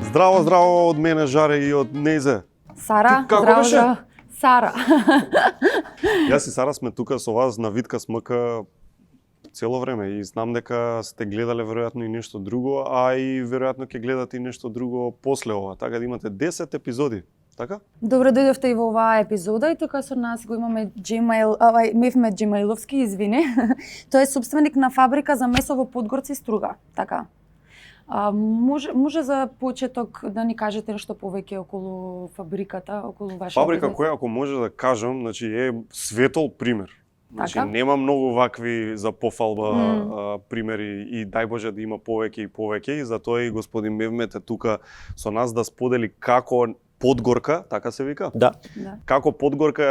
Здраво, здраво од мене, Жаре, и од Незе. Сара, Како здраво, беше? здраво. Сара. Јас и Сара сме тука со вас на Витка СМК цело време и знам дека сте гледале веројатно и нешто друго, а и веројатно ќе гледате и нешто друго после ова, така да имате 10 епизоди, така? Добро дојдовте и во оваа епизода и тука со нас го имаме Мевмет Джемаиловски, извини. Тој е собственик на фабрика за месо во Подгорци, Струга, така. Може за почеток да ни кажете нешто повеќе околу фабриката, околу вашиот Фабрика бизнес? која, ако може да кажам, значи е светол пример. Значи Така? нема многу вакви за пофалба примери и дај Боже да има повеќе и повеќе и затоа и господин Мевмет е тука со нас да сподели како Подгорка, така се вика? Да. Да. Како Подгорка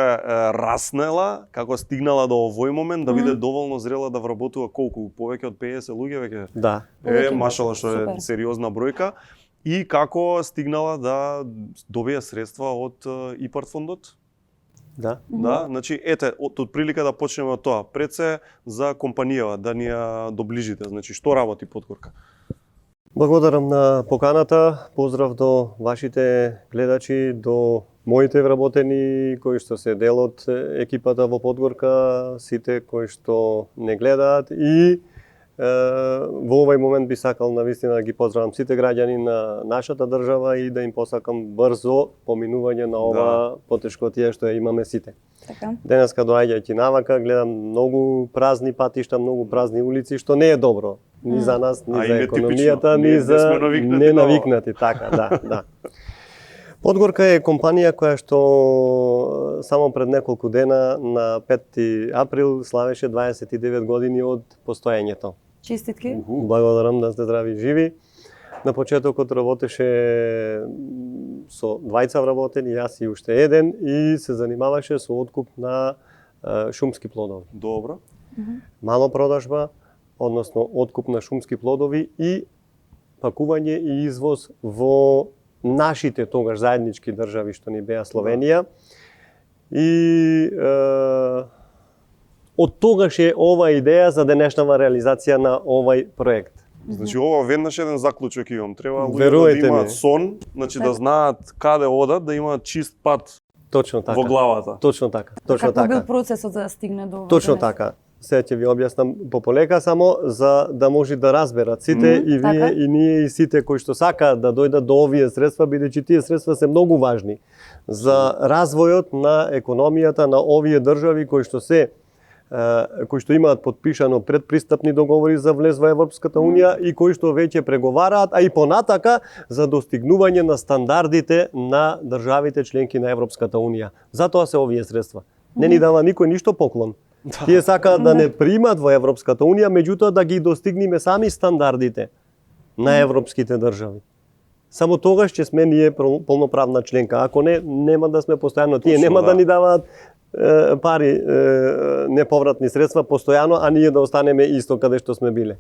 раснела, како стигнала до овој момент да биде доволно зрела да вработува колку повеќе од 50 луѓе веќе. Да. Повеќе. Машала што е Супер. сериозна бројка и како стигнала да добие средства од ИПАРД фондот. Да. Да, значи ете од прилика да почнеме од тоа. Пред се за компанијава да ни ја доближите. Значи што работи Подгорка? Благодарам на поканата. Поздрав до вашите гледачи, до моите вработени кои што се дел од екипата во Подгорка, сите кои што не гледаат и во овој момент би сакал навистина да ги поздравам сите граѓани на нашата држава и да им посакам брзо поминување на ова потешкотија што ја имаме сите. Така. Денеска доаѓајќи навака гледам многу празни патишта, многу празни улици, што не е добро ни за нас, ни А и за нетипично. економијата, Не ни за сме навикнати не на ова. навикнати, така, да. Подгорка е компанија која што само пред неколку дена на 5 април славеше 29 години од постоењето. Честитки. Благодарам да сте здрави и живи. На почетокот работеше со двајца вработени, јас и уште еден, и се занимаваше со откуп на шумски плодови. Добро. Мало продажба, односно откуп на шумски плодови и пакување и извоз во нашите тогаш заеднички држави што ни беа Словенија. И од тогаш е ова идеја за денешнава реализација на овај проект. Значи ова веднаш еден заклучок имам. Треба луѓето да Верувајте имаат ми. сон, значи да знаат каде одат, да имаат чист пат Точно така. во главата. Точно така. Точно Како бил така. процесот за да стигне до ова? Точно денес? така. Сега ќе ви објаснам пополека само за да може да разберат сите и вие така. и ние и сите кои што сакаат да дојдат до овие средства, бидејќи тие средства се многу важни за развојот на економијата на овие држави кои што имаат подпишано предпристапни договори за влез во Европската унија и кои што веќе преговараат, а и понатака за достигнување на стандардите на државите членки на Европската унија. Затоа се овие средства. Не ни дава никој ништо поклон. Тие сакаат да не примат во Европската унија, меѓутоа да ги достигнеме сами стандардите на европските држави. Само тогаш ќе сме ние полноправна членка. Ако не, нема да сме постојано. Тие Точно, нема да. да ни даваат пари, неповратни средства постојано, а ние да останеме исто каде што сме биле.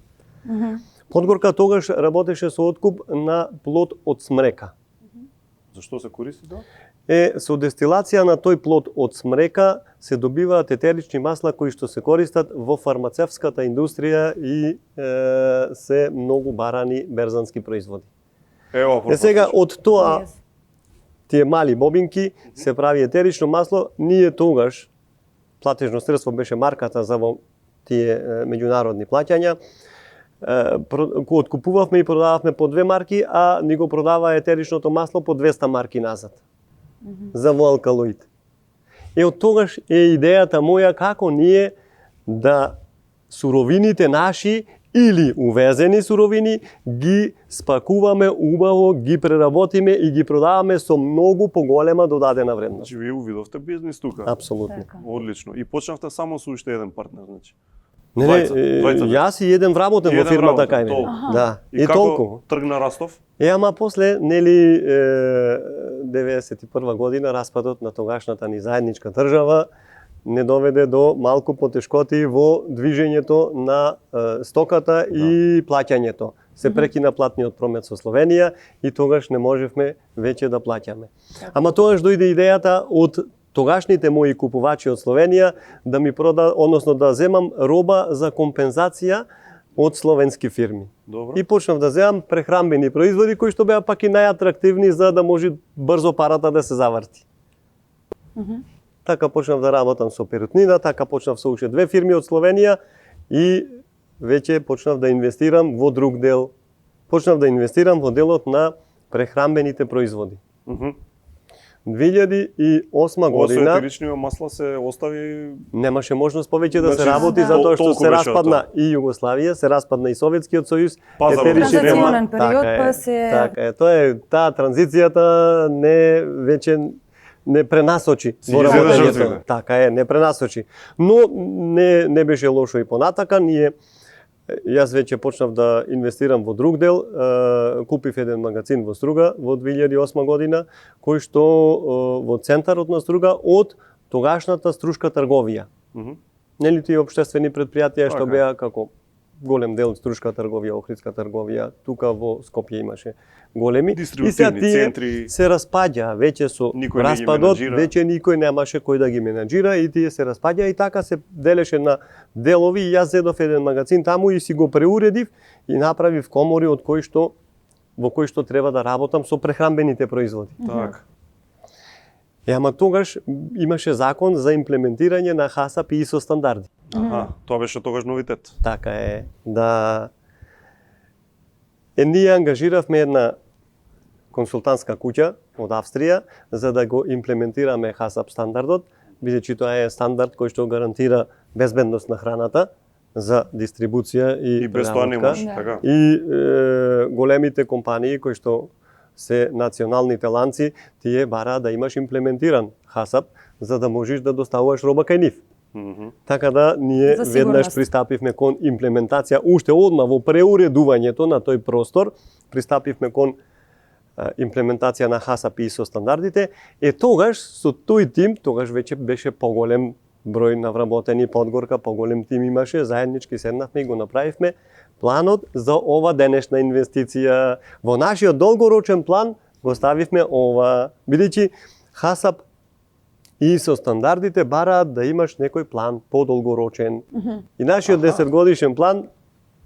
Подгорка тогаш работеше со откуп на плод од смрека. Зашто се користи тоа? Со дестилација на тој плод од смрека се добиваат етерични масла кои што се користат во фармацевската индустрија и се многу барани берзански производи. Ево, Сега од тоа Yes. тие мали бобинки се прави етерично масло, ние тогаш платежно средство беше марката за во тие меѓународни плаќања. Кога откупувавме и продававме по 2 марки, а ни го продава етеричното масло по 200 марки назад. За во алкалоид. И од тогаш е идејата моја како ние да суровините наши или увезени суровини ги спакуваме убаво, ги преработиме и ги продаваме со многу поголема додадена вредност. Значи вие увидовте бизнис тука. Апсолутно. Така. Одлично. И почнавте само со уште еден партнер, значи. Не, Двајца. јас и еден вработен во Еден фирмата вработен, кај мене. толку. Да, И и како толку. тргна Растов? Ама после, нели, 91 година, распадот на тогашната ни заедничка држава не доведе до малку потешкоти во движењето на стоката и плаќањето. Се прекина платниот промет со Словенија и тогаш не можевме веќе да плаќаме. Ама тогаш дојде идејата од тогашните мои купувачи од Словенија да ми односно да земам роба за компензација од словенски фирми. Добро. И почнав да земам прехранбени производи кои што беа пак и најатрактивни за да може брзо парата да се заврти. Така почнав да работам со перутнина, така почнав со уште 2 фирми од Словенија и веќе почнав да инвестирам во друг дел. Почнав да инвестирам во делот на прехранбените производи. 2008 година Со етеричниот масла се остави немаше можност повеќе да се Значи, работи да. затоа што толку се беше распадна и Југославија, се распадна и Советскиот сојуз. Пазарот етерични нема. Транзиционен период, па се... Така е, тоа е таа транзицијата не веќе не пренасочи Си во ги зеде работењето. жртвите. Така е, не пренасочи. Но не беше лошо и понатака, јас веќе почнав да инвестирам во друг дел, купив еден магазин во Струга во 2008 година, кој што во центарот на Струга од тогашната струшка трговија. Нели тие општествени предпријатија што Така. беа како голем дел струшка трговија, охридска трговија, тука во Скопје имаше големи. Дистрибутивни И сега тие центри. се распаѓа, веќе со Никој не ги распадот, менаџира. веќе никој немаше кој да ги менаџира и тие се распаѓа и така се делеше на делови и јас зедов еден магазин таму и си го преуредив и направив комори од во кои што треба да работам со прехранбените производи. Така. Ама тогаш имаше закон за имплементирање на ХАСАП и ИСО стандарди. Аха, тоа беше тогаш новитет. Така е, да... ние ангажиравме една консултантска куќа од Австрија за да го имплементираме ХАСАП стандардот, бидејќи тоа е стандард кој што гарантира безбедност на храната за дистрибуција и И без тоа не преработка. може, Да. така. И големите компании кои што се националните ланци, тие бараат да имаш имплементиран ХАСАП за да можеш да доставуваш роба кај нив. Така да ние За веднаш сигурност. пристапивме кон имплементација, уште одма во преуредувањето на тој простор, пристапивме кон имплементација на ХАСАП и ИСО стандардите, тогаш со тој тим, тогаш веќе беше поголем број на вработени подгорка, поголем тим имаше, заеднички седнавме и го направивме планот за ова денешна инвестиција. Во нашиот долгорочен план го ставивме ова, бидејќи ХАСАП и со стандардите бараат да имаш некој план подолгорочен. И нашиот 10 годишен план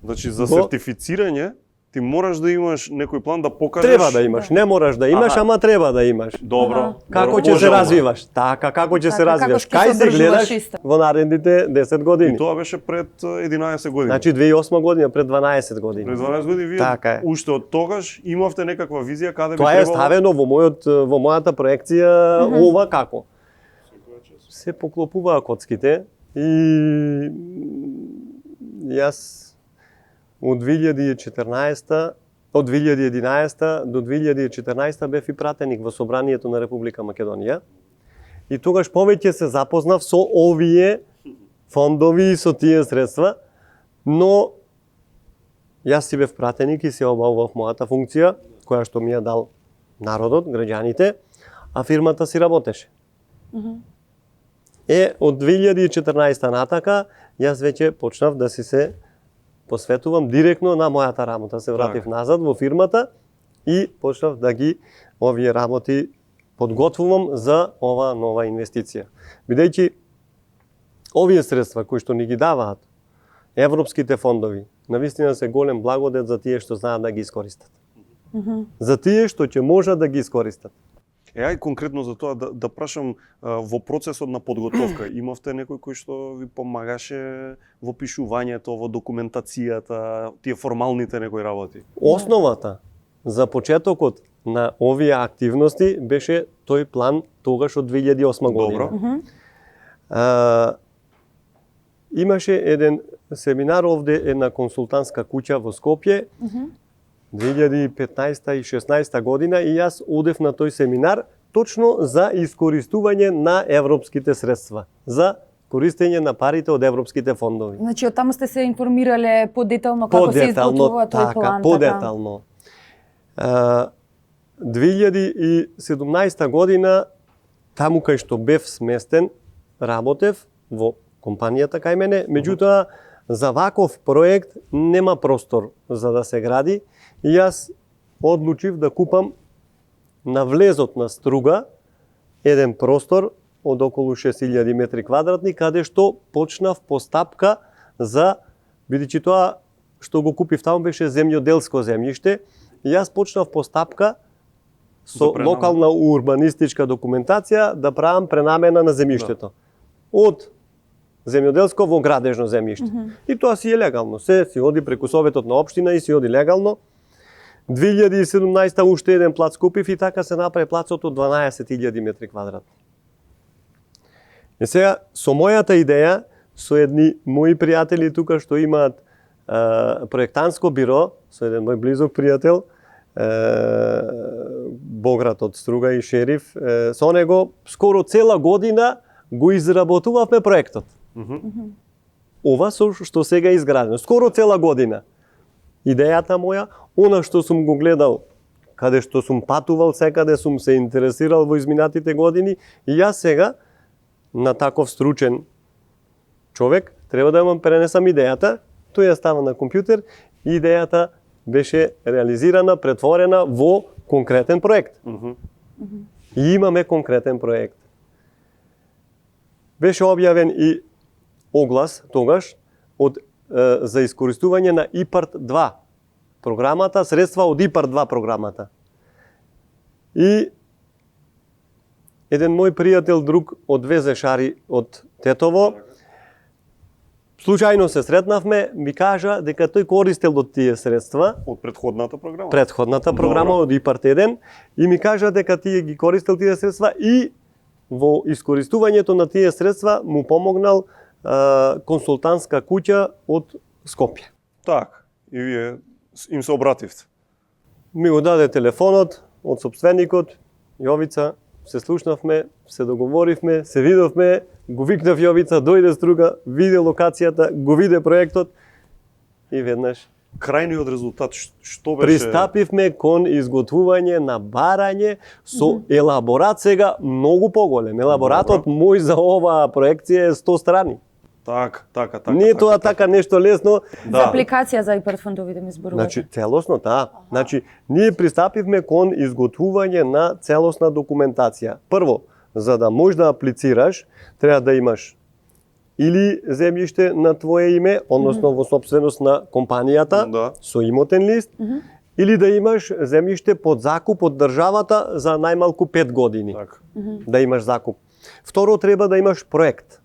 Значи за Го- сертифицирање ти мораш да имаш некој план да покажеш. треба да имаш, не мораш да имаш, Аха. ама треба да имаш. Добро. Аха. Како добро, ќе се пожелно. развиваш? Така, како ќе се Така, развиваш? како ќе се Кај се одржуваш гледаш исто. во наредните 10 години? И тоа беше пред 11 години. Значи 2008 година, пред 12 години. пред 12 години вие Така е. уште од тогаш имавте некаква визија каде би Тоа е требало. ставено во мојата проекција ова како. Се поклопуваа коцките и јас од 2011 до 2014 бев и пратеник во Собранието на Република Македонија. И тогаш повеќе се запознав со овие фондови и со тие средства, но јас си бев пратеник и се обавував мојата функција, која што ми ја дал народот, граѓаните, а фирмата си работеше. Од 2014 натака, јас веќе почнав да си се посветувам директно на мојата работа. Се вратив назад во фирмата и почнав да ги овие работи подготвувам за ова нова инвестиција. Бидејќи овие средства кои што ни ги даваат европските фондови, навистина се голем благодет за тие што знаат да ги искористат. За тие што ќе можат да ги искористат. Ај конкретно за тоа да прашам во процесот на подготовка, имавте некој кој што ви помагаше во пишувањето, во документацијата, тие формалните некои работи? Основата за почетокот на овие активности беше тој план тогаш од 2008 година. Добро. Имаше еден семинар овде, една консултантска куќа во Скопје, 2015 и 16 година и јас одев на тој семинар точно за искористување на европските средства, за користење на парите од европските фондови. Значи, од таму сте се информирале подетално како се изготвува тој план. Подетално. 2017 година, таму кај што бев сместен, работев во компанијата кај мене, меѓутоа за ваков проект нема простор за да се гради и јас одлучив да купам на влезот на Струга еден простор од околу 6000 метри квадратни, каде што почнав постапка за, бидејќи тоа што го купив таму беше земјоделско земјиште, и јас почнав постапка со локална урбанистичка документација да правам пренамена на земјиштето. Од земјоделско во градежно земјиште. И тоа си е легално. Се си оди преку советот на општина и си оди легално. 2017 уште еден плац купив и така се направи плацот од 12.000 метри квадратни. И сега, со мојата идеја, со едни мои пријатели тука што имаат проектантско биро, со еден мој близок пријател, Бограт од Струга и Шериф, со него скоро цела година го изработувавме проектот. Ова што сега е изградено. Скоро цела година. Идејата моја, она што сум го гледал, каде што сум патувал, секаде сум се интересирал во изминатите години, и јас сега, на таков стручен човек, треба да имам пренесам идејата, тој ја става на компјутер, и идејата беше реализирана, претворена во конкретен проект. И имаме конкретен проект. Беше објавен и оглас тогаш за искористување на ИПАРД 2 програмата, средства од ИПАРД 2 програмата. И еден мој пријател друг од Везешари од Тетово, случајно се сретнавме, ми кажа дека тој користел од тие средства од претходната програма. Претходната програма од ИПАРД 1 и ми кажа дека тие ги користел тие средства и во искористувањето на тие средства му помогнал консултантска куќа од Скопје. Так, и вие им се обративте. Ми го даде телефонот од собственикот, Јовица, се слушнавме, се договоривме, се видовме, го викнав Јовица, дојде Струга, виде локацијата, го виде проектот и веднаш крајниот резултат што беше? Пристапивме кон изготвување на барање со елаборат сега многу поголем. Елаборатот мој за оваа проекција е 100 страни. Така. Не е тоа така нешто лесно. За апликација за ИПАРД фондовите ми зборувате. Значи, целосно, Значи, ние пристапивме кон изготвување на целосна документација. Прво, за да можеш да аплицираш, треба да имаш или земјиште на твое име, односно во собственост на компанијата, со имотен лист, или да имаш земјиште под закуп од државата за најмалку 5 години. Так. Да имаш закуп. Второ, треба да имаш проект.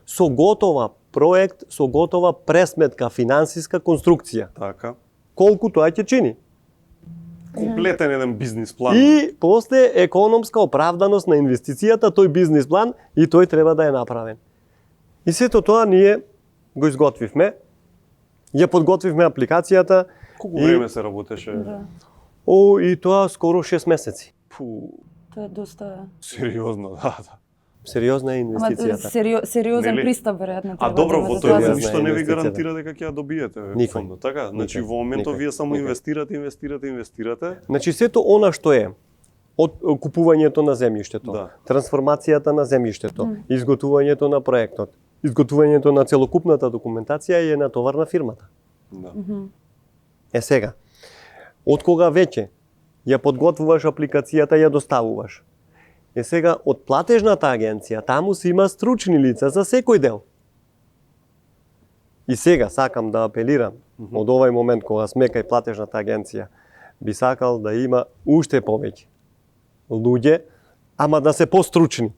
Со готова проект, со готова пресметка, финансиска конструкција. Така. Колку тоа ќе чини. Комплетен еден бизнис план. И после економска оправданост на инвестицијата, тој бизнис план, и тој треба да е направен. И сето тоа ние го изготвивме, ја подготвивме апликацијата. Колку време се работеше? И тоа скоро 6 месеци. Тоа е доста Сериозно, да. Сериозна е инвестицијата. Сериозен пристап веројатно. А добро, во тој сериозна ништо не ви инвестиција. гарантира дека ќе ја добиете фондот, така? Значи во моментот вие само инвестирате. Значи сето она што е од купувањето на земјиштето, трансформацијата на земјиштето, изготвувањето на проектот, изготвувањето на целокупната документација е на товар на фирмата. Е сега, од кога веќе ја подготвуваш апликацијата, ја доставуваш. Е сега, од платежната агенција, таму си има стручни лица за секој дел. И сега сакам да апелирам, од овај момент кога сме кај платежната агенција, би сакал да има уште повеќе луѓе, ама да се постручни.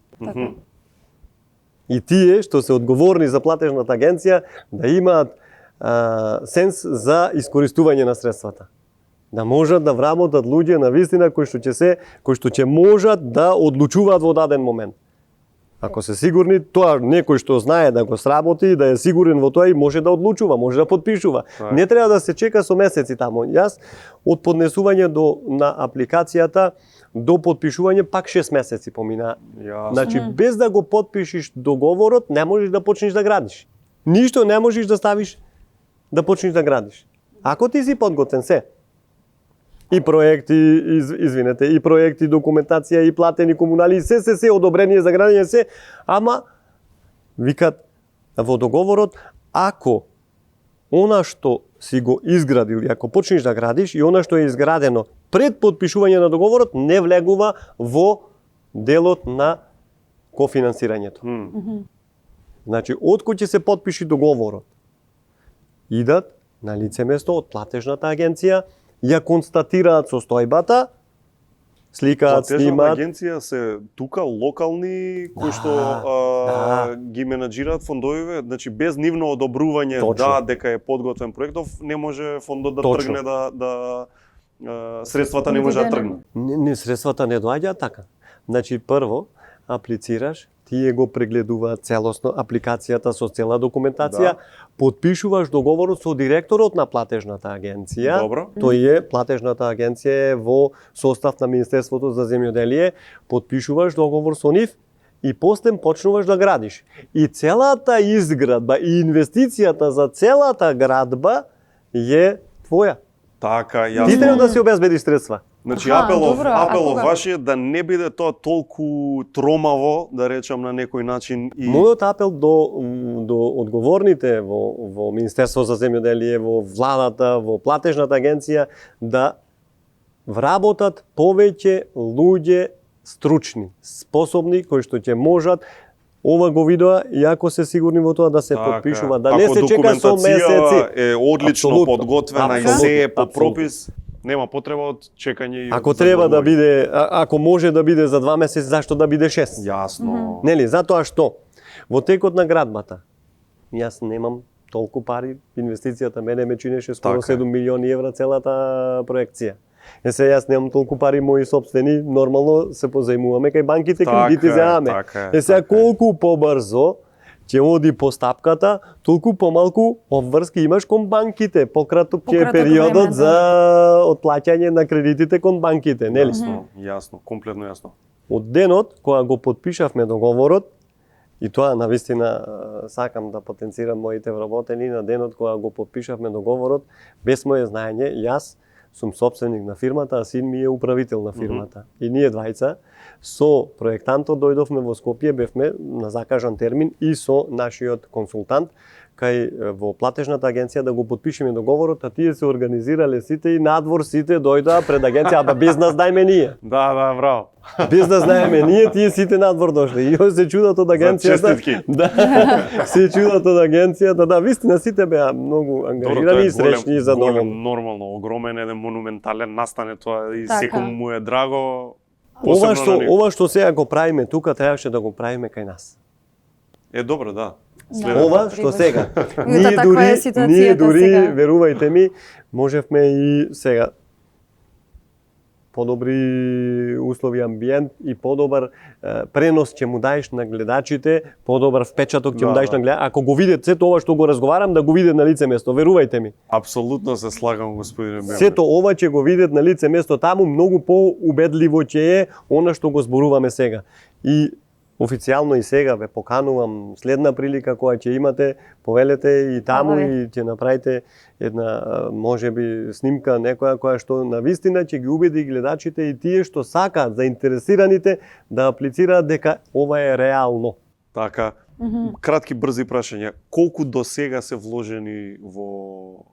И тие што се одговорни за платежната агенција да имаат сенс за искористување на средствата. Да можат да вработат луѓе на вистина кои што ќе можат да одлучуваат во даден момент. Ако се сигурни, тоа некој што знае да го сработи, да е сигурен во тоа и може да одлучува, може да подпишува. Не треба да се чека со месеци таму. Јас од поднесување на апликацијата до подпишување пак 6 месеци помина. Значи без да го подпишиш договорот не можеш да почнеш да градиш. Ништо не можеш да ставиш да почнеш да градиш. Ако ти си подготвен се, и проекти, и проекти, документација, и платени комунали, се одобрение за градење, се, ама викат во договорот, ако она што си го изградил, и ако почнеш да градиш, и она што е изградено пред подпишување на договорот, не влегува во делот на кофинансирањето. М. Значи, откој ќе се потпиши договорот, идат на лице место од платежната агенција, ја констатираат состојбата, сликаат, Платежната снимаат. агенција се тука локални кои што ги менаџираат фондовиве, значи без нивно одобрување Точно. дека е подготвен проектов, не може фондот да Точно. тргне средствата не може да тргнат. Не, средствата не доаѓаат така. Значи, прво, аплицираш, тие го прегледуваат целосно апликацијата со цела документација, потпишуваш договорот со директорот на платежната агенција. Добро. Тој е, платежната агенција е во состав на Министерството за земјоделие, потпишуваш договор со нив и после почнуваш да градиш. И целата изградба и инвестицијата за целата градба е твоја. Така, Ти јасно. треба да си обезбедиш средства. Значи Аха, апелов добро, а кога? ваш е да не биде тоа толку тромаво, да речам на некој начин и Мојот апел до одговорните во Министерство за земјоделие, во владата, во платежната агенција да вработат повеќе луѓе стручни, способни кои што ќе можат ова го видоа и ако се сигурни во тоа да се потпишува, да не се чека со месеци. Ако документација е одлично Апсолутно. подготвена и Апсолутно. се е по Апсолутно. пропис, нема потреба од чекање и Ако од треба да заглавување. биде, ако може да биде за 2 месеци, зашто да биде 6? Јасно. Нели, затоа што во текот на градбата јас немам толку пари, инвестицијата мене ме чинеше скоро Така е. 7 милиони евра целата проекција. Јас немам толку пари мои собствени, нормално се позајмуваме кај банките, кредити земаме. така е, Сега така е. колку побрзо ќе оди постапката, толку помалку обврски имаш кон банките, пократок ќе е Пократок периодот време, да. за отплаќање на кредитите кон банките, нели? Јасно, јасно, комплетно јасно. Од денот кога го потпишавме договорот, и тоа навистина сакам да потенцирам моите вработени, на денот кога го потпишавме договорот, без моје знаење, јас сум собственик на фирмата, а син ми е управител на фирмата. И ние двајца со проектантот дојдовме во Скопје, бевме на закажан термин и со нашиот консултант кај во платежната агенција да го потпишеме договорот, а тие се организирале сите и надвор сите дојдоа пред агенција, аба без нас дајме ние. Да, браво. Без да знаеме ние, тие сите надвор дошли. И јој се чудат од агенцијата. честитки. Да. Се чудат од агенцијата. Да, вистина сите беа многу Добро, ангажирани и среќни и задоволни. нормално, огромен еден монументален настане тоа и Така. секому му е драго. Ова посебно на него. ова што сега го правиме тука, требаше да го правиме кај нас. Е добро, да. Да. Ова што сега. Ето, таква е ситуацијата ние дури, сега. верувајте ми, можевме и сега подобри услови амбиент и подобар пренос ќе му даеш на гледачите, подобар впечаток ќе му Да, даеш да. на гледачите. Ако го видат сето ова што го разговарам, да го видат на лице место, верувајте ми. Апсолутно се слагам, господине Бејовиć. Сето ова ќе го видат на лице место таму, многу поубедливо ќе е она што го зборуваме сега. И официјално и сега ве поканувам следна прилика која ќе имате, повелете и таму Добре. и ќе направите една можеби снимка некоја која што на вистина ќе ги убеди гледачите и тие што сакаат заинтересираните да аплицираат дека ова е реално. Така, кратки брзи прашања. Колку до сега се вложени во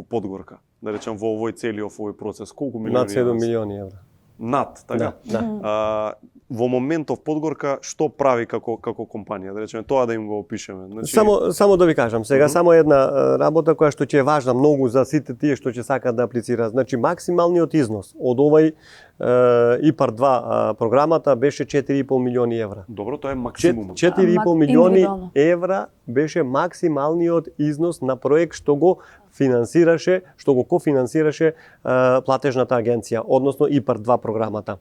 Подгорка? Да речем во овој целиот овој процес, колку милиони? Над 7 евра? милиони евра. Над, така. Да. Во моментов Подгорка што прави како компанија? Да речеме тоа да им го опишеме. Значи, Само да ви кажам, сега само една работа која што ќе е важна многу за сите тие што ќе сакаат да аплицираат. Значи максималниот износ од овај ИПАР 2 програмата беше 4,5 милиони евра. Добро, тоа е максимум. 4,5 милиони индивидуално. евра беше максималниот износ на проект што го финансираше, што го кофинансираше платежната агенција, односно ИПАР 2 програмата.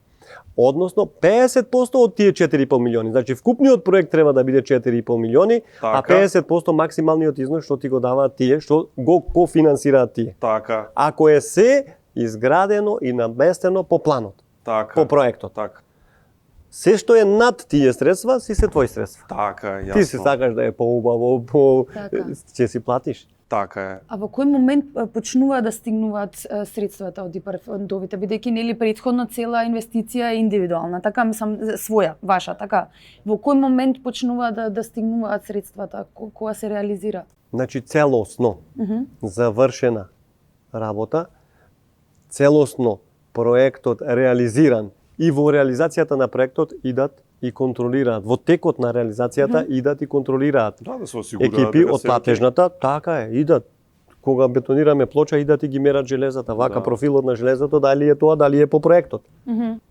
Односно 50% од тие 4,5 милиони. Значи вкупниот проект треба да биде 4,5 милиони, а Така. 50% максималниот износ што ти го даваат тие, што го кофинансираат тие. Така, Ако е се изградено и наместено по планот, така. по проектот. Така, Се што е над тие средства, си се твои средства. така, јасно. Ти се сакаш да е поубаво, Така. ќе си платиш. Така е. А во кој момент почнуваат да стигнуваат средствата од ИПАР фондовите, бидејќи нели претходно цела инвестиција е индивидуална, така мислам своја, ваша, така. Во кој момент почнуваат да стигнуваат средствата, кога се реализира? Значи целосно завршена работа, целосно проектот реализиран и во реализацијата на проектот идат и контролираат во текот на реализацијата, идат и контролираат. Да се осигураат Екипи дека од се окей. платежната, така е, идат. Кога бетонираме плоча, идат и ги мерат железата, вака Да. профилот на железото, дали е тоа, дали е по проектот.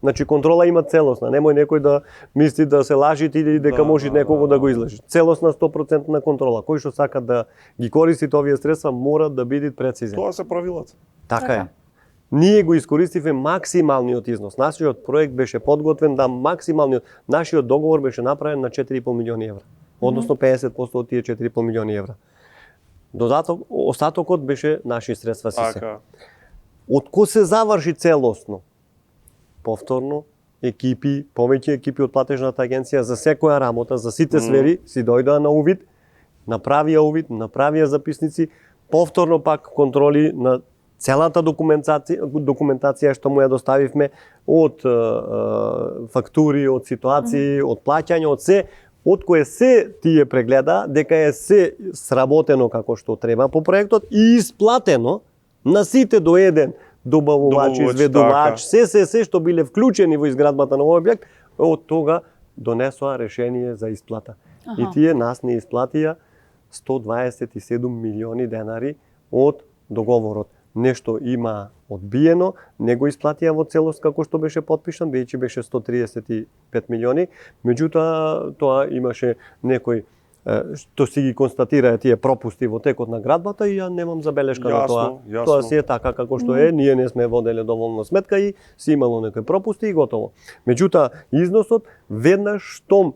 Значи контрола има целосна, немој некој да мисли да се лажи или дека може некого да го излажи. Целосна 100% контрола. Кој што сака да ги користи овие средства мора да биде прецизен. Тоа се правилата. Така е. Ние го искористивме максималниот износ. Нашиот проект беше подготвен да максималниот, нашиот договор беше направен на 4,5 милиони евра. Односно 50% од тие 4,5 милиони евра. Додаток, остатокот беше наши средства си се. Така. Отко се заврши целосно? Повторно, екипи, повеќе екипи од платежната агенција за секоја работа, за сите сфери, си дојдоа на увид, направија увид, направија записници, повторно пак контроли на целата документација што му ја доставивме од фактури, од ситуации, од плаќање, од се, од кое се тие прегледа дека е се сработено како што треба по проектот и исплатено на сите до еден добавувач, изведувач, се што биле вклучени во изградбата на овој објект, од тога донесоа решение за исплата. И тие нас не исплатија 127 милиони денари од договорот. Нешто има одбиено, не го исплатија во целост како што беше подпишан, бидејќи беше 135 милиони, меѓутоа тоа имаше некој што си ги констатираа тие пропусти во текот на градбата и ја немам забелешка на тоа. Тоа си е така како што е, ние не сме воделе доволно сметка и си имало некои пропусти и готово. Меѓутоа износот веднаш штом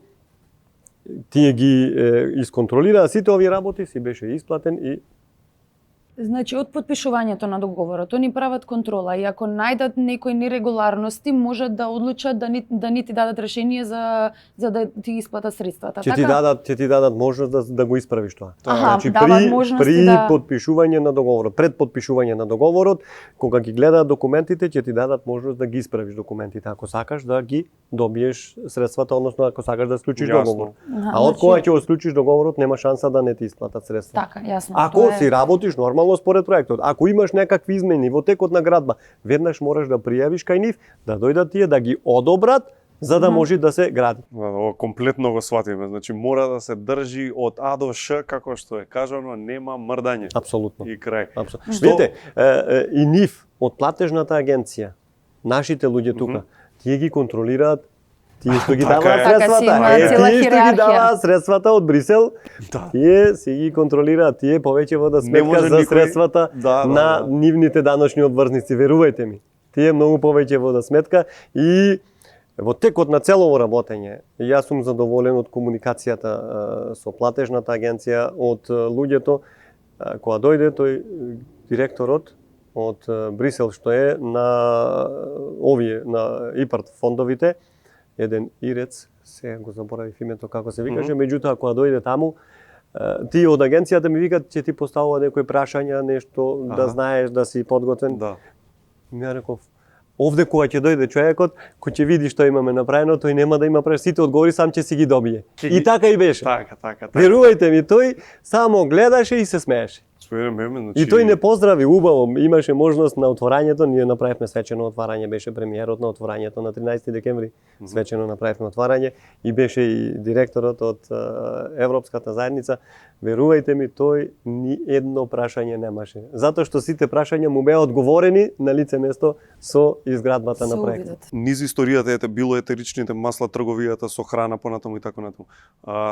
тие ги исконтролираа сите овие работи си беше исплатен и Значи, од подпишувањето на договорот, они прават контрола и ако најдат некои нерегуларности, можат да одлучат да ни ти дадат решение за да ти исплатат средствата. Ќе ти дадат можност да го исправиш тоа. Значи, при подпишување на договорот, пред подпишување на договорот, кога ги гледаат документите, ќе ти дадат можност да ги исправиш документите, ако сакаш да ги добиеш средствата, односно ако сакаш да склучиш договор. А од кога ќе го склучиш договорот, нема шанса да не ти исплатат средства. Така, јасно. Ако си работиш нормално според проектот, ако имаш некакви измени во текот на градба, веднаш мораш да пријавиш кај нив, да дојдат тие да ги одобрат, за да може да се гради. Ова комплетно го сватиме. Значи мора да се држи од А до Ш, како што е кажано, нема мрдање. Апсолутно. И крај. Видите, и нив од платежната агенција, нашите луѓе тука, тие ги контролираат, тие што ги даваат средствата, тие што ги даваат средствата од Брисел, тие си ги контролираат, тие повеќе водат сметка за средствата на нивните даночни обврзници, верувајте ми. Тие многу повеќе водат сметка и во текот на целово работење, јас сум задоволен од комуникацијата со платежната агенција, од луѓето, кога дојде тој директорот од Брисел што е на овие, на ИПАРТ фондовите, еден ирец, сега го заборавив името како се викаше, меѓутоа кога дојде таму, тие од агенцијата ми викат ќе ти поставува некои прашања, нешто да знаеш, да си подготвен. Да. Ја реков, овде кога ќе дојде човекот, кој ќе види што имаме направено, тој нема да има сите одговори, сам ќе си ги добие. И така и беше. Така. Верувајте ми, тој само гледаше и се смееше. И тој не поздрави убаво, имаше можност на отворањето, ние направивме свечено отварање, беше премиерот на отворањето на 13 декември, свечено направивме отварање и беше и директорот од Европската заедница. Верувајте ми, тој ни едно прашање немаше, затоа што сите прашања му беа одговорени на лице место со изградбата на проектот. Низ историјата било етеричните масла, трговијата со храна понатаму и така натаму.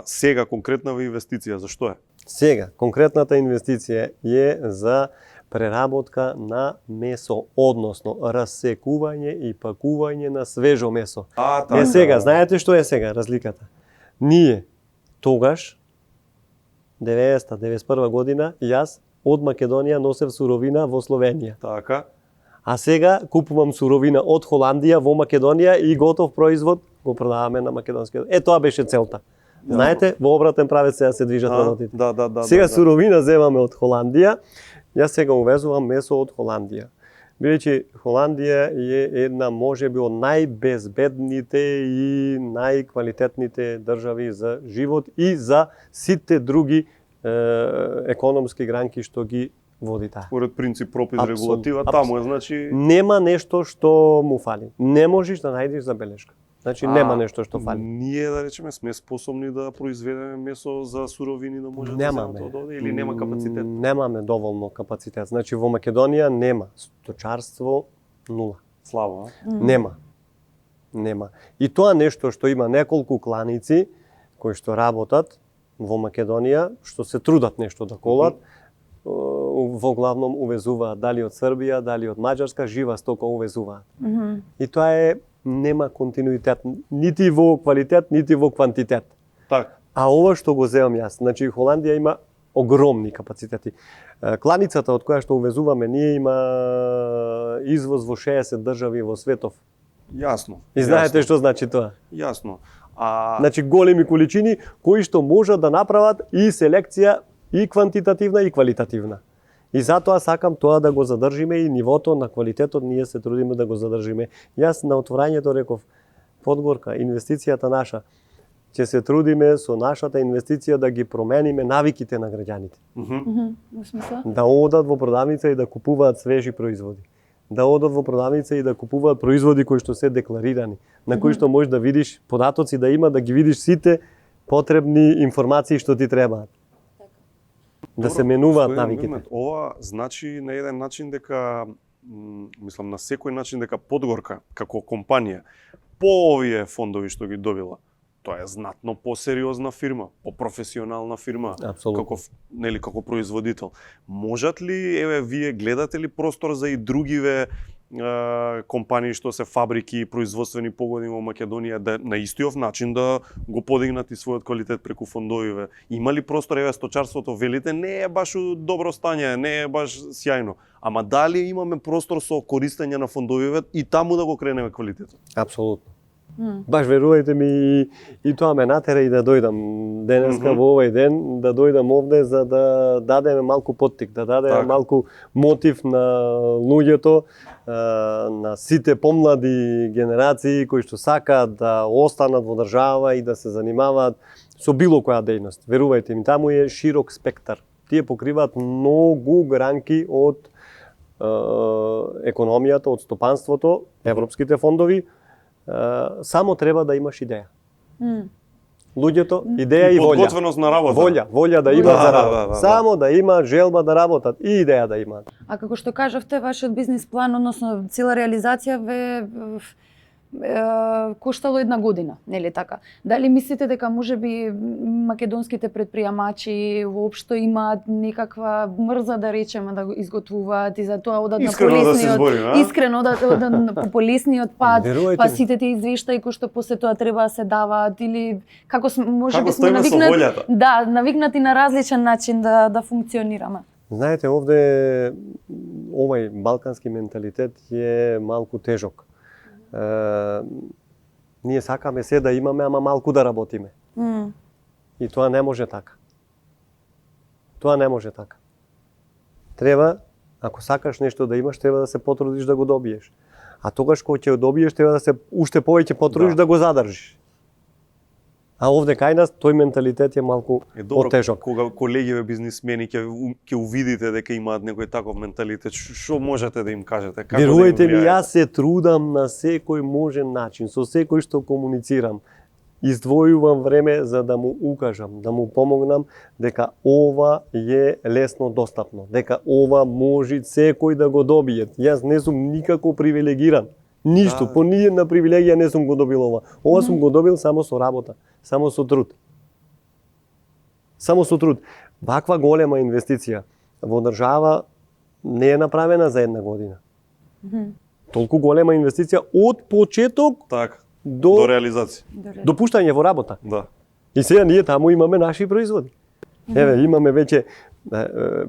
Сега конкретна инвестиција, зашто е? Сега, конкретната инвестиција е за преработка на месо, односно рассекување и пакување на свежо месо. Е сега, знаете што е сега разликата? Ние тогаш 90-91 година јас од Македонија носев суровина во Словенија. Така. А сега купувам суровина од Холандија во Македонија и готов производ го продаваме на македонски. Тоа беше целта. Знаете, во обратен правец сега се движат работите. Сега суровина земаме од Холандија, јас сега увезувам месо од Холандија. Бидејќи Холандија е една можеби од најбезбедните и најквалитетните држави за живот и за сите други економски гранки што ги води таа. Според принцип, пропис, регулатива, таму е, значи... Нема нешто што му фали. Не можеш да најдеш забелешка. Значи нема нешто што фали. Ние, да речеме, сме способни да произведеме месо за суровини да може да Немаме. земат од овде или нема капацитет? Немаме доволно капацитет. Значи во Македонија нема сточарство нула. Слабо, а? Нема. И тоа нешто што има неколку кланици кои што работат во Македонија, што се трудат нешто да колат, во главном увезуваат дали од Србија, дали од Маđарска, жива стока увезуваат. И тоа нема континуитет нити во квалитет, нити во квантитет. Така. А ова што го земам јас, значи Холандија има огромни капацитети. Кланицата од која што увезуваме ние има извоз во 60 држави во светов. Јасно. И знаете што значи тоа? Јасно. Значи големи количини кои што можат да направат и селекција и квантитативна и квалитативна. И затоа сакам тоа да го задржиме и нивото на квалитетот ние се трудиме да го задржиме. Јас на отворањето реков, Подгорка, инвестицијата наша, ќе се трудиме со нашата инвестиција да ги промениме навиките на граѓаните. Во смисла? Да одат во продавница и да купуваат свежи производи. Да одат во продавница и да купуваат производи кои што се декларирани, на кои што можеш да видиш податоци да има, да ги видиш сите потребни информации што ти требаат. Да се менуваат навиките. Ова значи на еден начин дека мислам на секој начин дека Подгорка како компанија по овие фондови што ги добила, тоа е знатно посериозна фирма, попрофесионална фирма, Апсолутно. како производител. Можат ли, еве, вие гледате ли простор за и другиве компании што се фабрики и производствени погони во Македонија да на истиот начин да го подигнат и својот квалитет преку фондовиве? Има ли простор, еве, сточарството велите не е баш у добро стање, не е баш сјајно, ама дали имаме простор со користење на фондовиве и таму да го кренеме квалитетот? Апсолутно. Баш верувајте ми и тоа ме натера и да дојдам денеска во овој ден, да дојдам овде за да дадеме малку поттик, да дадеме малку мотив на луѓето, на сите помлади генерации кои што сакаат да останат во држава и да се занимаваат со било која дејност. Верувајте ми, таму е широк спектар. Тие покриваат многу гранки од економијата, од стопанството, европските фондови. Само треба да имаш идеја. Луѓето, идеја и волја. Подготвеност на работа. Волја да имат за работа. Само да има желба да работат и идеја да имаат. А како што кажавте, вашиот бизнис план, односно цела реализација ве коштало 1 година, нели така? Дали мислите дека можеби македонските предприемачи воопшто имаат некаква мрза да речеме да го изготвуваат и затоа одат на полесниот, искрено одат по полесниот пат, па сите тие извештаи кои што после тоа треба да се даваат или како можеби сме навикнати, да, навикнати на различен начин да функционираме. Знаете, овде овај балкански менталитет е малку тежок. Ние сакаме се да имаме, ама малку да работиме. И тоа не може така. Тоа не може така. Треба, ако сакаш нешто да имаш, треба да се потрудиш да го добиеш. А тогаш кога ќе го добиеш, треба да се уште повеќе потрудиш да го задржиш. А овде кај нас тој менталитет е малку потежок. Кога колегиве бизнисмени ќе увидите дека имаат некој таков менталитет, што можете да им кажете? Како верувајте ми, јас се трудам на секој можен начин, со секој што комуницирам. Издвојувам време за да му укажам, да му помогнам дека ова е лесно достапно, дека ова може секој да го добие. Јас не сум никако привилегиран. Ништо, по ниједна привилегија не сум го добил ова. Ова сум го добил само со работа, само со труд. Само со труд. Ваква голема инвестиција во држава не е направена за 1 година. Толку голема инвестиција од почеток до реализација. До пуштање во работа. Да. И сега ние таму имаме наши производи. Еве, имаме веќе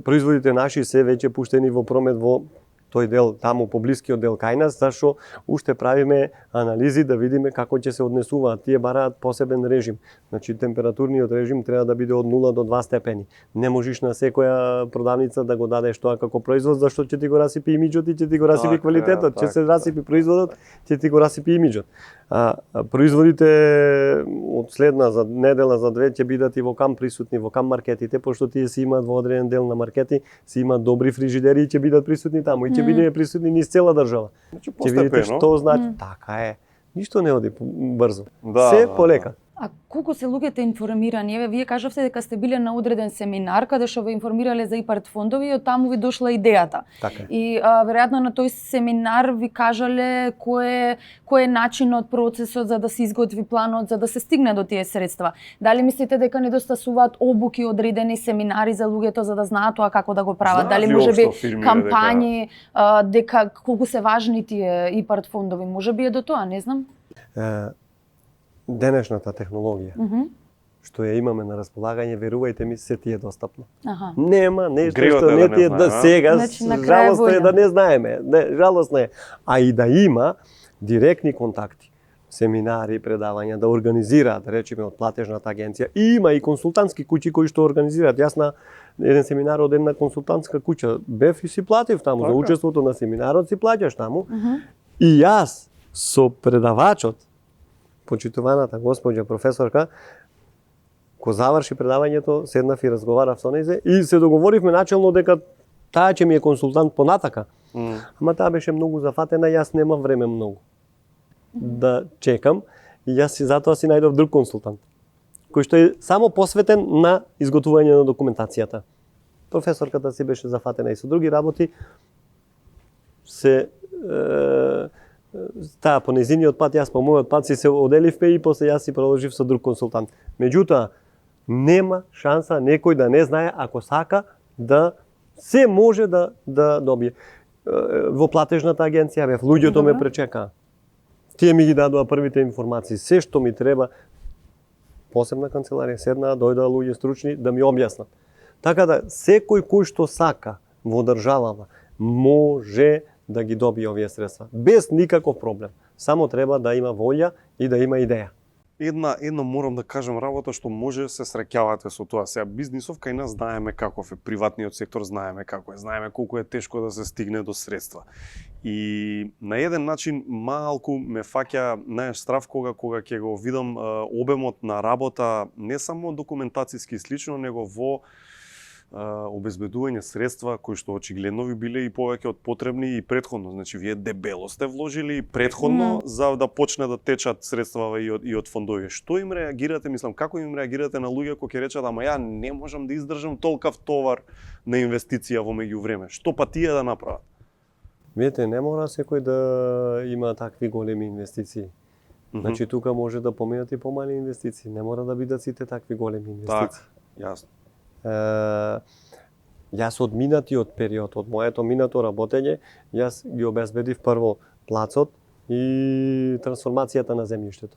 производите наши се веќе пуштени во промет во тој дел таму по блискиот дел кај нас, зашто уште правиме анализи да видиме како ќе се однесуваат. Тие бараат посебен режим. Значи температурниот режим треба да биде од 0 до 2 степени. Не можеш на секоја продавница да го дадеш тоа како производ, зашто ќе ти го расипи имиџот и ќе ти го расипи квалитетот, ќе се расипи производот, ќе ти го расипи имиџот. Производите од следна за недела за две ќе бидат и во кам присутни во кам маркетите, пошто тие си имаат во одреден дел на маркети, си имаат добри фрижидери и ќе бидат присутни таму и ќе бидеме присутни низ цела држава. Значи ќе видите што значи така е. Ништо не оди брзо. Да, Се да, полека. А колку се луѓето информирани? Еве, вие кажавте дека сте биле на одреден семинар каде што ве информирале за ИПАРД фондови и од таму ви дошла идејата. Така е. И веројатно на тој семинар ви кажале кој е начинот, процесот за да се изготви планот, за да се стигне до тие средства. Дали мислите дека недостасуваат обуки, одредени семинари за луѓето за да знаат тоа како да го прават? Знаат Дали ли можеби општо фирмите кампањи дека колку се важни тие ИПАРД фондови? Можеби е до тоа, не знам. Денешната технологија, што ја имаме на располагање, верувајте ми, се ти е достапно. Аха. Нема нешто Гревот што е не да ти не е знае, сега, Значи, на крај жалосно е волја. да не знаеме. Не, жалосно е. А и да има директни контакти, семинари, предавања, да организираат, да речеме, од платежната агенција. И има и консултантски куќи кои што организираат. Јас на еден семинар од една консултантска куќа бев и си платив таму. За Така. учеството на семинарот си плаќаш таму. И јас со предавачот, почитуваната госпоѓа професорка, ко заврши предавањето, седнав и разговарав со нејзе и се договоривме начелно дека таа ќе ми е консултант понатака. Ама таа беше многу зафатена, јас немав време многу да чекам и јас си затоа си најдов друг консултант, кој што е само посветен на изготвување на документацијата. Професорката си беше зафатена и со други работи, се таа по незиниот пат, јас по мојот пат си се оделивме и после јас си продолжив со друг консултант. Меѓутоа, нема шанса некој да не знае ако сака да се може да добие. Во платежната агенција бев, луѓето ме пречекаа. Тие ми ги дадоа првите информации, се што ми треба. Посебна канцеларија седнаа, дојдоа луѓе стручни да ми објаснат. Така да секој кој што сака во државава може да ги добие овие средства без никаков проблем. Само треба да има волја и да има идеја. Едно морам да кажам работа што може се среќавате со тоа. Сега бизнисов кај нас знаеме каков е, приватниот сектор знаеме како е, знаеме колку е тешко да се стигне до средства. И на еден начин малку ме фаќа страв кога ќе го видам обемот на работа не само документацијски и слично, него во обезбедување средства кои што очигледно ви биле и повеќе од потребни и претходно. Значи вие дебело сте вложили и претходно за да почне да течат средства и од фондови. Што им реагирате, мислам, како им реагирате на луѓе кои ќе речат ама ја не можам да издржам толкав товар на инвестиција во меѓувреме. Што па тие да направат? Видете, не мора секој да има такви големи инвестиции. Значи тука може да поминат и помали инвестиции, не мора да бидат сите такви големи инвестиции. Така, јасно. Јас од минатиот период, од моето минато работење, јас ги обезбедив прво плацот и трансформацијата на земјиштето.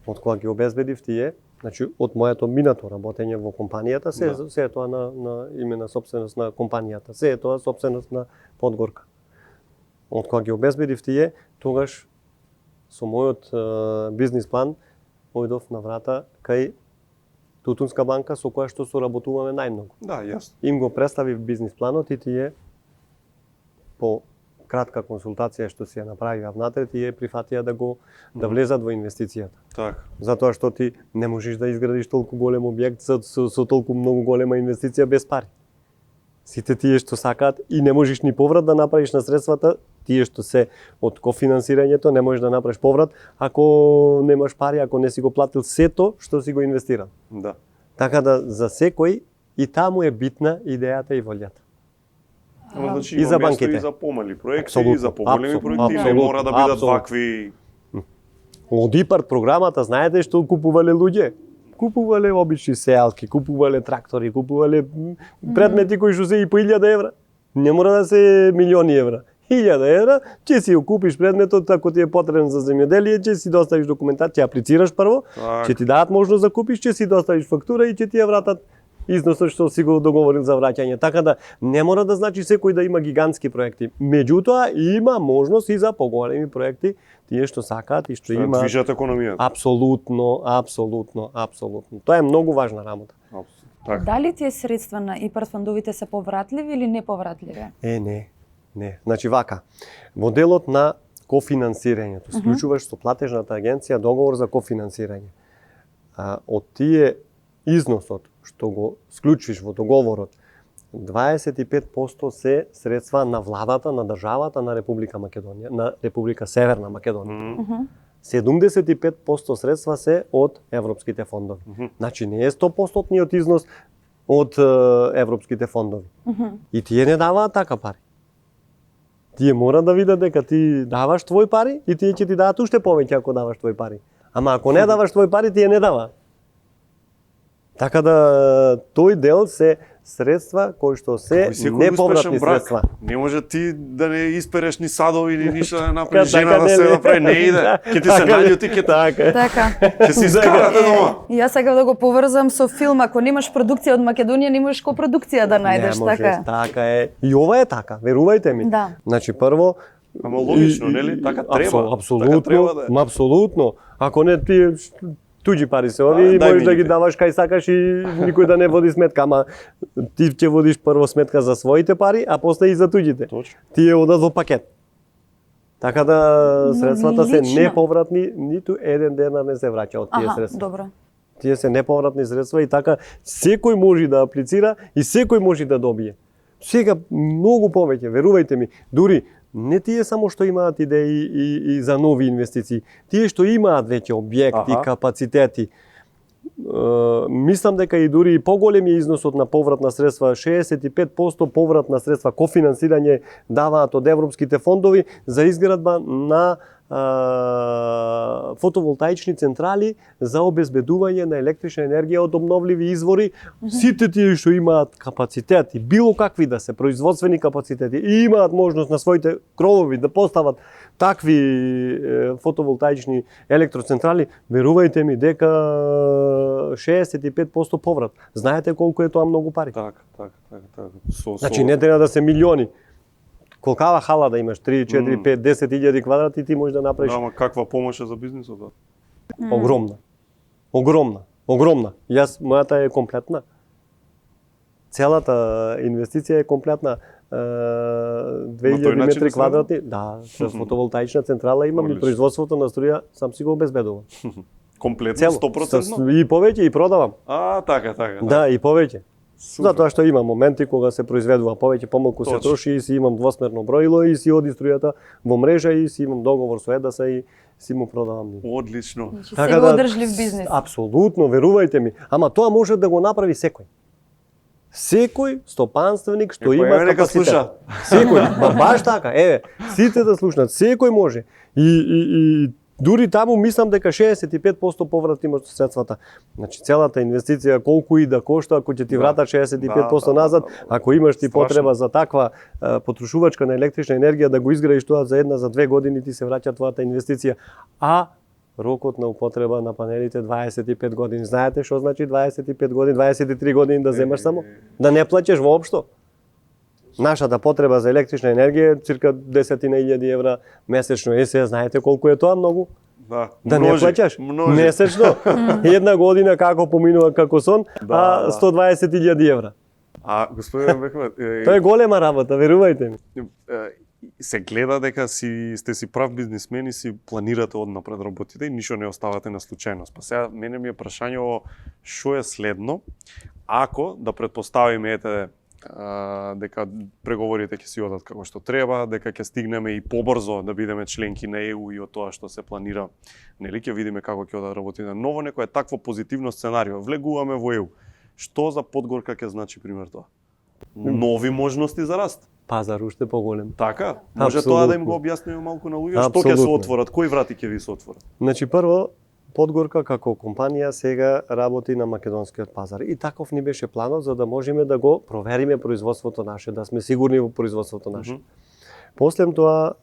Од кога ги обезбедив тие, значи од моето минато работење во компанијата, се е тоа на име на собственост на компанијата, се е тоа собственост на Подгорка. Од кога ги обезбедив тие, тогаш со мојот бизнис план појдов на врата кај Тутунска банка со која што соработуваме најмногу. Да, јасно. Им го представив бизнис планот и тие по кратка консултација што си ја направија внатре, тие прифатија да влезат во инвестицијата. Така. Затоа што ти не можеш да изградиш толку голем објект со толку многу голема инвестиција без пари. Сите тие што сакаат и не можеш ни поврат да направиш на средствата, тие што се од кофинансирањето, не можеш да направиш поврат ако немаш пари, ако не си го платил сето што си го инвестирал. Да. Така да за секој и таму е битна идејата и волјата. Ама значи И за има место банките. и за помали проекти, Апсолутно, и за поголеми проекти, не апсолутно, мора да бидат апсолутно. вакви. Од ИПАРД програмата, знаете што купувале луѓе? Купувале обични сеалки, купувале трактори, купувале предмети кои што се и по 1000 евра. Не мора да се милиони евра. 1000 евра, ќе си ја купиш предметот, ако ти е потребен за земјоделие, ќе си доставиш документација, ќе аплицираш прво, Так. ќе ти дадат можност да купиш, ќе си доставиш фактура и ќе ти ја вратат износот што си го договорил за враќање. Така да не мора да значи секој да има гигантски проекти. Меѓутоа има можност и за поголеми проекти, тие што сакаат и што Што има движат економијата. апсолутно. Тоа е многу важна работа. Така. Дали тие средства на ИПАРД фондовите се повратливи или неповратливи? Не. Значи вака, во делот на кофинансирањето, склучуваш со платежната агенција договор за кофинансирање. Од тие износот што го склучиш во договорот 25% се средства на владата, на државата на Република Македонија, на Република Северна Македонија. 75% средства се од европските фондови. Значи не е 100% износ од европските фондови. И тие не даваат така пари. Тие мора да видат дека ти даваш твои пари и тие ќе ти дадат уште повеќе ако даваш твои пари. Ама ако не даваш твои пари, тие не дава. Така да тој дел се средства кои што се неповратни средства. Не може ти да не испереш ни садови ни ништо да направиш, жена да се направи, не иде. Ќе ти се наљути, Така. ќе се искарате дома. И јас сакам да го поврзам со филм, ако немаш продукција од Македонија, не можеш копродукција да најдеш, не можеш, така. Така е. И ова е така, верувајте ми. Да. Значи прво Ама логично, нели? Така треба. Апсолутно, Така треба да е. апсолутно. Ако не ти туѓи пари се ови, можеш да ги даваш кај сакаш и никој да не води сметка, ама ти ќе водиш прво сметка за своите пари, а после и за туѓите. Точно. Тие одат во пакет. Така да средствата се лично. неповратни, ниту еден денар не се враќа од тие средства. Добро. Тие се неповратни средства и така секој може да аплицира и секој може да добие. Сега многу повеќе, верувајте ми, дури не тие само што имаат идеи и за нови инвестиции, тие што имаат веќе објекти, капацитети. Мислам дека и дури и поголем е износот на повратна средства, 65% повратна средства, кофинансирање даваат од европските фондови за изградба на фотоволтаични централи за обезбедување на електрична енергија од обновливи извори. Сите тие што имаат капацитети, било какви да се производствени капацитети и имаат можност на своите кровови да постават такви фотоволтаични електроцентрали, верувајте ми дека 65% поврат. Знаете колку е тоа многу пари? Така. Значи не треба да се милиони. Колкава хала да имаш, 3, 4, 5, 10 илјади квадрати, ти можеш да направиш. Ама каква помош е за бизнисот? Огромна. Јас, мојата е комплетна. Целата инвестиција е комплетна. 2000 метри квадрати, да, со фотоволтаична централа имам и производството на струја сам си го обезбедувам. Комплетно, 100%? И повеќе и продавам. Така. Да, и повеќе. Супер. Затоа што има моменти кога се произведува повеќе, помалку се троши и си имам двосмерно броило и си оди струјата во мрежа и си имам договор со Едаса и си му продавам. Одлично. Така да, одржлив бизнис. Апсолутно, верувајте ми. Ама тоа може да го направи секој. Секој стопанственик што има капацитет. Секој, баш така, сите да слушнат, секој може. И дури таму мислам дека 65% поврат има средствата. Значи целата инвестиција колку и да кошта, ако ќе ти вратат 65% назад, ако имаш ти потреба за таква потрошувачка на електрична енергија да го изградиш тоа за 1 за 2 години ти се враќа твојата инвестиција. А рокот на употреба на панелите 25 години. Знаете што значи 25 години, 23 години да земаш само? Да не плаќаш воопшто. Нашата потреба за електрична енергија е цирка 10.000 евра месечно. Сега знаете колку е тоа многу? Да не плаќаш месечно. Една година како поминува како сон, а 120.000 евра. Господин Мехмет, тоа е голема работа, верувајте ми. Се гледа дека сте си прав бизнисмен и си планирате однапред работите и ништо не оставате на случајност. Па сега мене ми е прашање што е следно ако да претпоставиме дека преговорите ќе си одат како што треба, дека ќе стигнеме и побрзо да бидеме членки на ЕУ и од тоа што се планира, нели ќе видиме како ќе одат работите. Но во некое такво позитивно сценарио, влегуваме во ЕУ. Што за Подгорка ќе значи пример тоа? Нови можности за раст. Пазар уште поголем. Така? Може тоа да им го објасниме малку на луѓе, што ќе се отворат, кои врати ќе ви се отворат? Значи прво Подгорка како компанија сега работи на македонскиот пазар и таков ни беше планот за да можеме да го провериме производството наше, да сме сигурни во производството наше. После тоа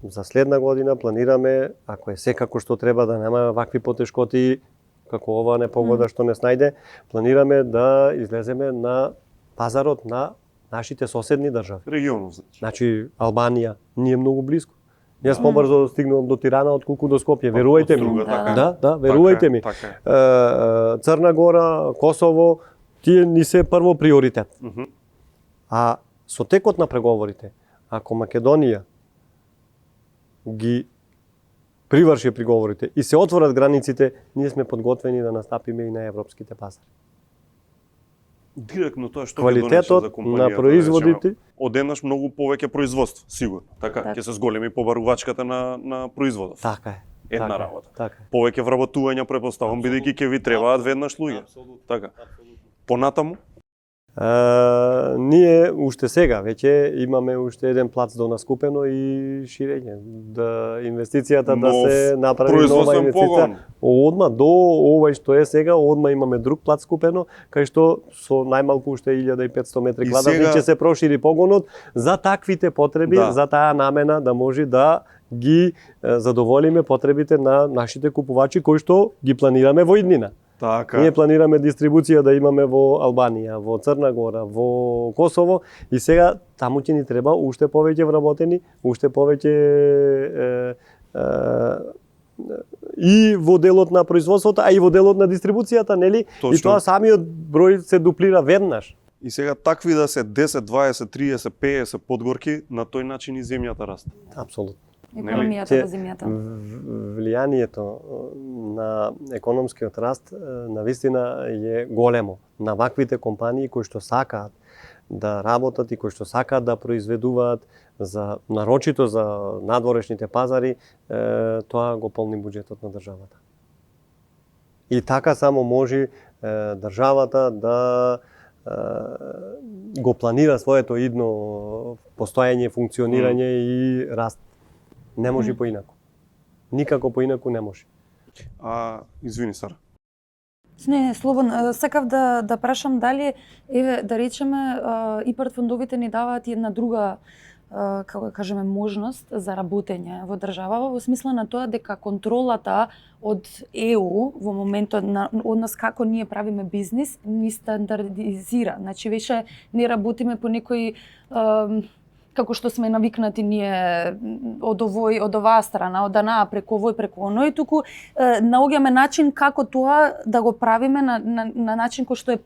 за следна година планираме, ако е секако што треба да немаме вакви потешкоти како ова непогода што не снајде, планираме да излеземе на пазарот на нашите соседни држави. Регионот значи Албанија, ние многу близко. Јас побрзо стигнувам до Тирана отколку до Скопје, верувајте ми. Да, верувајте ми. Црна Гора, Косово, тие ни се прво приоритет. А со текот на преговорите, ако Македонија ги приврши преговорите и се отворат границите, ние сме подготвени да настапиме и на европските пазари. директно тоа што ќе донесе Квалитетот за компанијата. на производите, Одеднаш многу повеќе производство, сигурно. Така, Така. ќе се зголеми побарувачката на производов. така е. Една така е, работа. Така е. Повеќе вработувања претпоставам бидејќи ќе ви требаат веднаш луѓе. Така. Понатаму? Ние уште сега веќе имаме уште еден плац до наскупено и ширење. Да инвестицијата да Нов се направи нова производствен инвестиција. погон. Одма до овој што е сега, одма имаме друг плац скупено, кај што со најмалку уште 1500 метри И квадратни сега- ќе се прошири погонот за таквите потреби, Да. за таа намена да може да ги задоволиме потребите на нашите купувачи кои што ги планираме во иднина. Така. Ние планираме дистрибуција да имаме во Албанија, во Црна Гора, во Косово и сега таму ќе ни треба уште повеќе вработени, уште повеќе и во делот на производството, а и во делот на дистрибуцијата, нели? Точно. И тоа самиот број се дуплира веднаш. И сега такви да се 10, 20, 30, 50 подгорки, на тој начин и земјата расте. Апсолутно. Економијата Ќе- на земјата. Влијанието на економскиот раст на вистина е големо на ваквите компании кои што сакаат да работат и кои што сакаат да произведуваат за нарочито за надворешните пазари, тоа го полни буџетот на државата. И така само може државата да го планира своето идно постоење, функционирање и раст. Не може поинаку. Никако поинаку не може. Извини, Сара. Не, слободно. Сакав да прашам дали, еве, да речеме, ИПАРД фондовите ни даваат една друга, како да кажеме, можност за работење во државава, во смисла на тоа дека контролата од ЕУ во моментот на однос како ние правиме бизнис ни стандардизира. Значи веќе не работиме по некој како што сме навикнати ние од оваа страна, од онаа преку овој преку оној, туку наоѓаме начин како тоа да го правиме на начин кој што е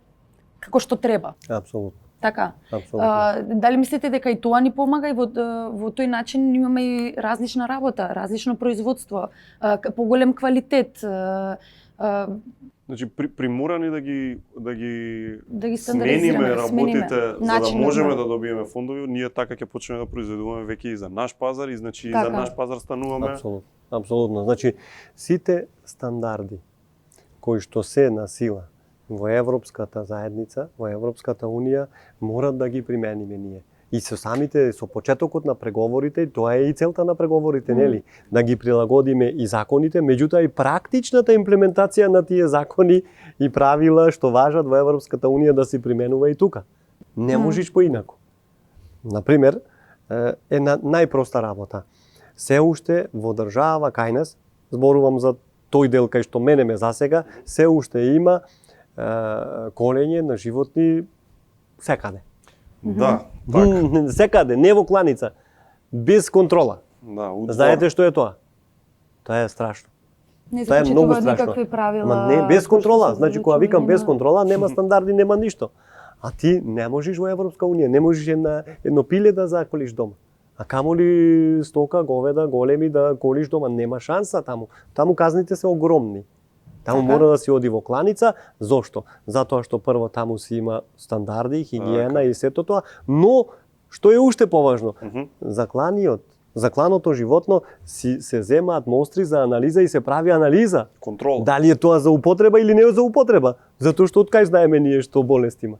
како што треба. Апсолутно. Така. Апсолутно. Дали мислите дека и тоа ни помага и во тој начин имаме и различна работа, различно производство, поголем квалитет, Значи приморани да ги да ги смениме стандардизираме, работите за да начинот можеме на- да добиеме фондови, ние така ќе почнеме да произведуваме веќе и за наш пазар и значи и Така. за наш пазар стануваме. Апсолутно. Апсолутно. Значи, сите стандарди кои што се на сила во Европската заедница, во Европската унија, морат да ги примениме ние. И со почетокот на преговорите, тоа е и целта на преговорите, нели? Да ги прилагодиме и законите, меѓутоа и практичната имплементација на тие закони и правила што важат во Европската унија да се применува и тука. Не можеш поинаку. Например, една најпроста работа. Се уште во држава кај нас, зборувам за тој дел кај што мене ме засега, се уште има колење на животни секаде. Да, така. Секаде, не во кланица, без контрола. Да, у двор. Знаете што е тоа? Тоа е страшно. Не Тоа е се многу почитуваат страшно. никакви правила. Ма не, без контрола. кои што се Значи, кога викам без нема- контрола, нема стандарди, нема ништо. А ти не можеш во Европска унија, не можеш едно пиле да заколиш дома. А камоли стока, говеда, големи да колиш дома, нема шанса таму. Таму казните се огромни. Таму Така. мора да се оди во кланица. Зошто? Затоа што прво таму си има стандарди, хигиена и сето тоа, но што е уште поважно, за кланото животно се земаат мостри за анализа и се прави анализа. Контрол. Дали е тоа за употреба или не е за употреба? Затоа што од кај знаеме ние што болест има?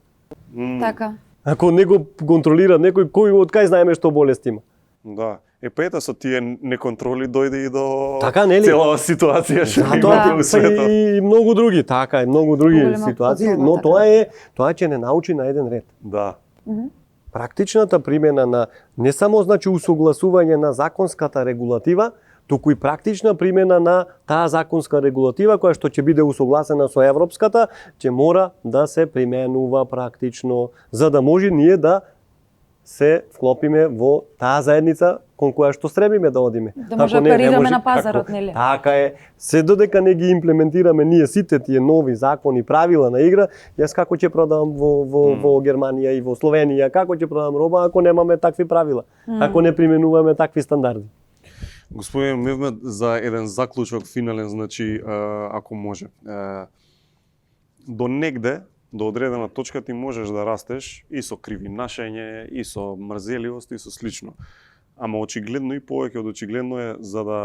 Така. Ако не го контролира некој, кој од кај знаеме што болест има? Да. Па ета со тие неконтроли дојде и до Така, нели? целава ситуација што Затоа имате у па светот. и многу други, така е, многу други Поголема ситуации, потрeba, но така. тоа ќе не научи на еден ред. Да. Практичната примена на не само значи усогласување на законската регулатива, туку и практична примена на таа законска регулатива која што ќе биде усогласена со европската, ќе мора да се применува практично за да може ние да се вклопиме во таа заедница кон која што стребиме да одиме. Да може Ако да парираме може- на пазарот, ако- нели? Така е. Се додека не ги имплементираме ние сите тие нови закони, правила на игра, јас како ќе продавам во Германија и во Словенија, како ќе продавам роба ако немаме такви правила, ако не применуваме такви стандарди. Господин Мевмет, за еден заклучок финален, значи, ако може. До негде до одредена точка ти можеш да растеш и со кривинашење, и со мрзеливост, и со слично. Ама очигледно и повеќе од очигледно е, за да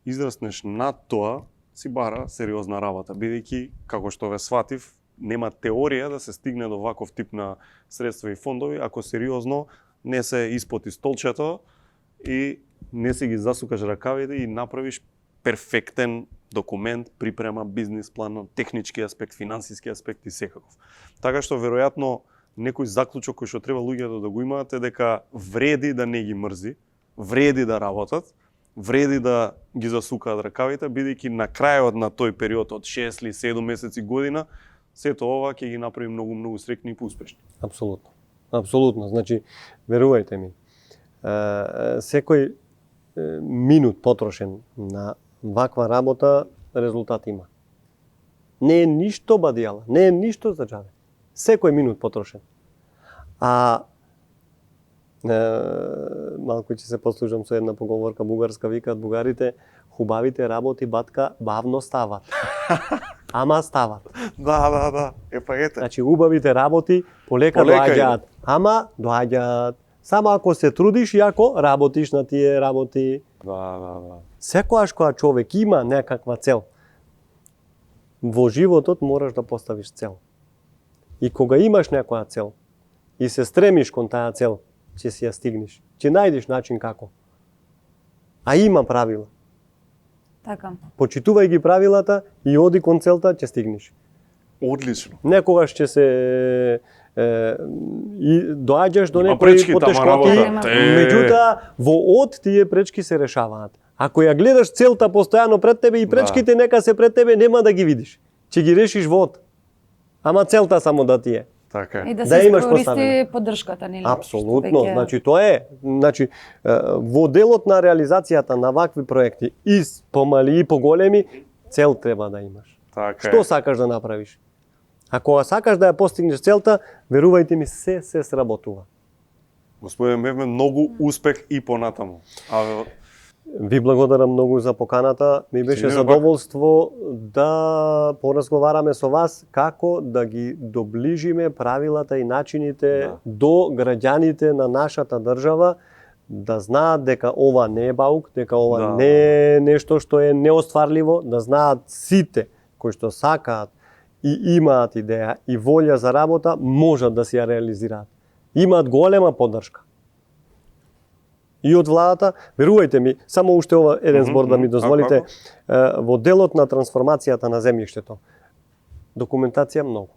израснеш над тоа, си бара сериозна работа, бидејќи, како што ве сватив, нема теорија да се стигне до ваков тип на средства и фондови, ако сериозно не се испоти столчето и не си ги засукаш ракавите и направиш перфектен документ, припрема, бизнис план, технички аспект, финансиски аспект и секаков. Така што веројатно некој заклучок кој што треба луѓето да го имаат е дека вреди да не ги мрзи, вреди да работат, вреди да ги засукаат ракавите, бидејќи на крајот на тој период од 6 или 7 месеци година, сето ова ќе ги направи многу среќни и поуспешни. Апсолутно. Апсолутно. Значи, верувајте ми, секој минут потрошен на ваква работа резултат има. Не е ништо бадијала, не е ништо за џабе. Секој минут потрошен. А малку ќе се послужам со една поговорка бугарска, викаат бугарите, хубавите работи, батка, бавно стават. Ама стават. Да. Епа ете. Значи, убавите работи полека доаѓаат. Ама доаѓаат. Само ако се трудиш и ако работиш на тие работи. Да. Секојаш кога човек има некаква цел, во животот мораш да поставиш цел. И кога имаш некоја цел и се стремиш кон таа цел, ќе си ја стигнеш. Ќе најдеш начин како. А има правила. Така. Почитувај ги правилата и оди кон целта, ќе стигнеш. Одлично. Некогаш ќе се и доаѓаш до некои пречки тама потешкоти, работа. меѓутоа во од тие пречки се решаваат. Ако ја гледаш целта постојано пред тебе и пречките нека се пред тебе, нема да ги видиш. Ќе ги решиш во од. Ама целта само да ти е. Така е. И да Да се имаш искористи поставено. поддршката, нели? Апсолутно, Веќе- значи тоа е. Значи во делот на реализацијата на вакви проекти и помали и поголеми, цел треба да имаш. Така е. Што сакаш да направиш? Ако сакаш да ја постигнеш целта, верувајте ми, се сработува. Господин Мевмен, многу успех и понатаму. Ви благодарам многу за поканата. Ми беше Сигурно задоволство да поразговараме со вас како да ги доближиме правилата и начините до граѓаните на нашата држава, да знаат дека ова не е баук, дека ова не е нешто што е неостварливо, да знаат сите кои што сакаат и имаат идеја и волја за работа, можат да си ја реализираат. Имаат голема поддршка. И од владата, верувајте ми, само уште ова еден збор да ми дозволите, во делот на трансформацијата на земјиштето, документација многу.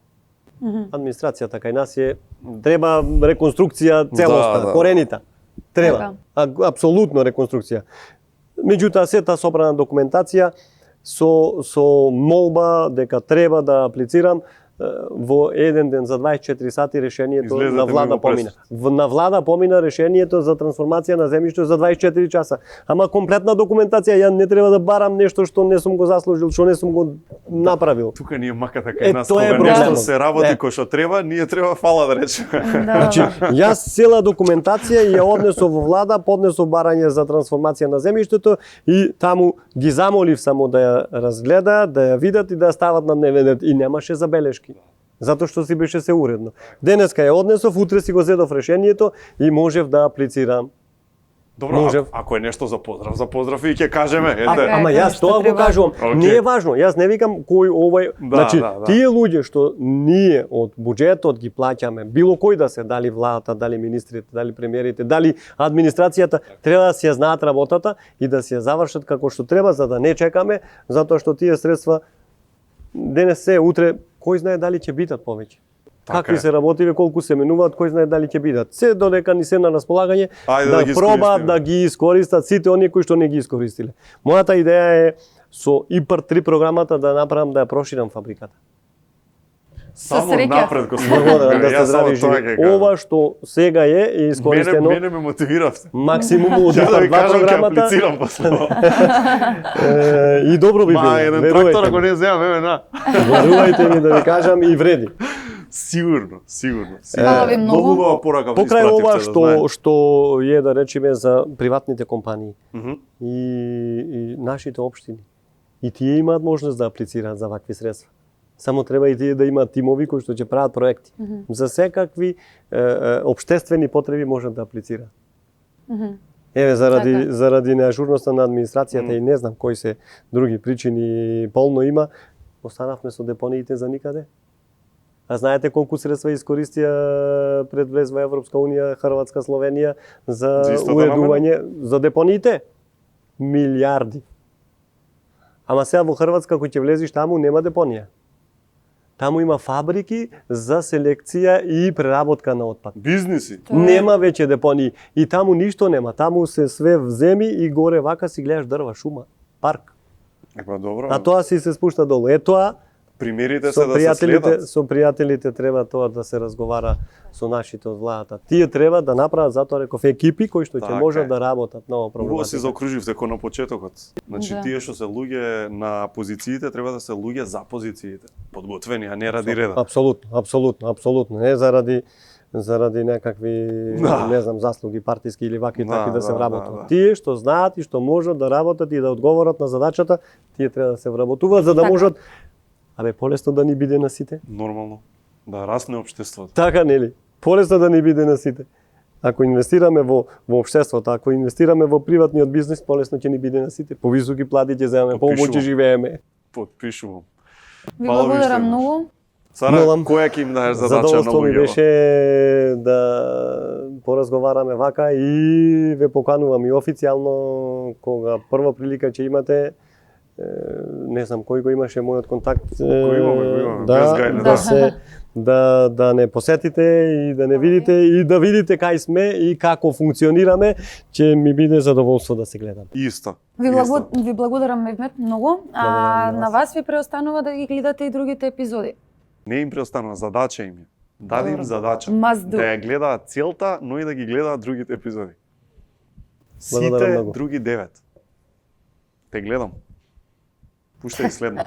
Администрацијата кај нас е, треба реконструкција целосна, коренита. Треба, апсолутно реконструкција. Меѓутоа, сета собрана документација со молба дека треба да аплицирам, во еден ден за 24 сати решението Излезете на влада мимо помина. пресот. На влада помина решението за трансформација на земјиште за 24 часа. Ама комплетна документација, ја не треба да барам нешто што не сум го заслужил, што не сум го направил. Тука ние маката кај нас, тоа е кога нешто проблемот. се работи кој што треба, ние треба фала да речеме. Значи, јас цела документација ја однесов во влада, поднесов барање за трансформација на земјиштето и таму ги замолив само да ја разгледаат, да ја видат и да ја стават на дневен ред и немаше забелешки. Затоа што си беше се уредно. Денеска ја однесов, утре си го зедов решението и можев да аплицирам. Добро, Можев. ако е нешто за поздрав и ќе кажеме, ете. Ама јас што тоа го треба. кажувам. Не е важно, јас не викам кој овој, значи да. тие луѓе што ние од буџетот ги плаќаме, било кој да се, дали владата, дали министрите, дали премиерите, дали администрацијата, треба да си ја знаат работата и да си ја завршат како што треба, за да не чекаме, затоа што тие средства денес се, утре кој знае дали ќе бидат повеќе. Така Какви е. се работиве, колку се менуваат, кој знае дали ќе бидат. Се додека ни се на располагање, Ајде да да ги пробаат искористиме. да ги искористат сите оние кои што не ги искористиле. Мојата идеја е со ИПАР 3 програмата да направам да ја проширам фабриката. Само среќа. напред, господин. Благодарам да сте Јас само здрави и тоа живи. ќе кажам. Ова што сега е искористено Мене ме мотивиравте. максимум од Ја да ИПАР ви 2 кажам ќе програмата аплицирам после ова. и добро би било. Ма еден верувајте трактор ако ми. не земам, на. Верувајте ми да ви кажам и вреди. Сигурно. Фала ви многу. Многу убава порака Покрај ова да што е да речеме за приватните компании Мгм. и нашите општини. И тие имаат можност да аплицираат за вакви средства. Само треба и тие да имаат тимови кои што ќе прават проекти. За секакви општествени потреби можат да аплицираат. Еве, заради неажурноста на администрацијата и не знам кои се други причини полно има, останавме со депониите за никаде. А знаете колку средства искористија пред влез во Европска Унија, Хрватска, Словенија за уредување за депониите? Милиарди. Ама сега во Хрватска кој ќе влезиш таму нема депонија. Таму има фабрики за селекција и преработка на отпад. Бизниси. Нема веќе депонии и таму ништо нема. Таму се све земи и горе вака си гледаш дрва, шума, парк. Епа добро. А тоа си се спушта долу. Тоа примерите се да се следат. Со пријателите треба тоа да се разговара со нашите од владата. Тие треба да направат, затоа реков, екипи кои што ќе можат да работат на оваа проблематика. Убаво си заокруживте кој на почетокот. Значи тие што се луѓе на позициите треба да се луѓе за позициите. Подготвени, а не ради реда. Апсолутно. Не заради некакви, не знам, заслуги партиски или ваки таки да се вработат. Тие што знаат и што можат да работат и да одговорат на задачата, тие треба да се вработуваат за да можат полесно да ни биде на сите. Нормално. Да расне општеството. Така нели? Полесно да ни биде на сите. Ако инвестираме во општеството, ако инвестираме во приватниот бизнис, полесно ќе ни биде на сите. Повисоки плати ќе земеме, побоље живееме. Подпишувам. Ви благодарам многу. Сара, која ќе им даеш задача на Задоволство ми луѓето? беше да поразговараме вака и ве поканувам и официјално кога прва прилика ќе имате, не знам кој го имаше мојот контакт. Го имаме, без гајле. Да не посетите и да не видите и да видите кај сме и како функционираме, ќе ми биде задоволство да се гледам. Исто. Ви благодарам Мевмет многу. На вас ви преостанува да ги гледате и другите епизоди. Не им преостанува, задача им е. Даде им задача. Must do. Да ја гледаат целта, но и да ги гледаат другите епизоди. Благодарам Сите многу. други 9. Те гледам. Пушта и следно.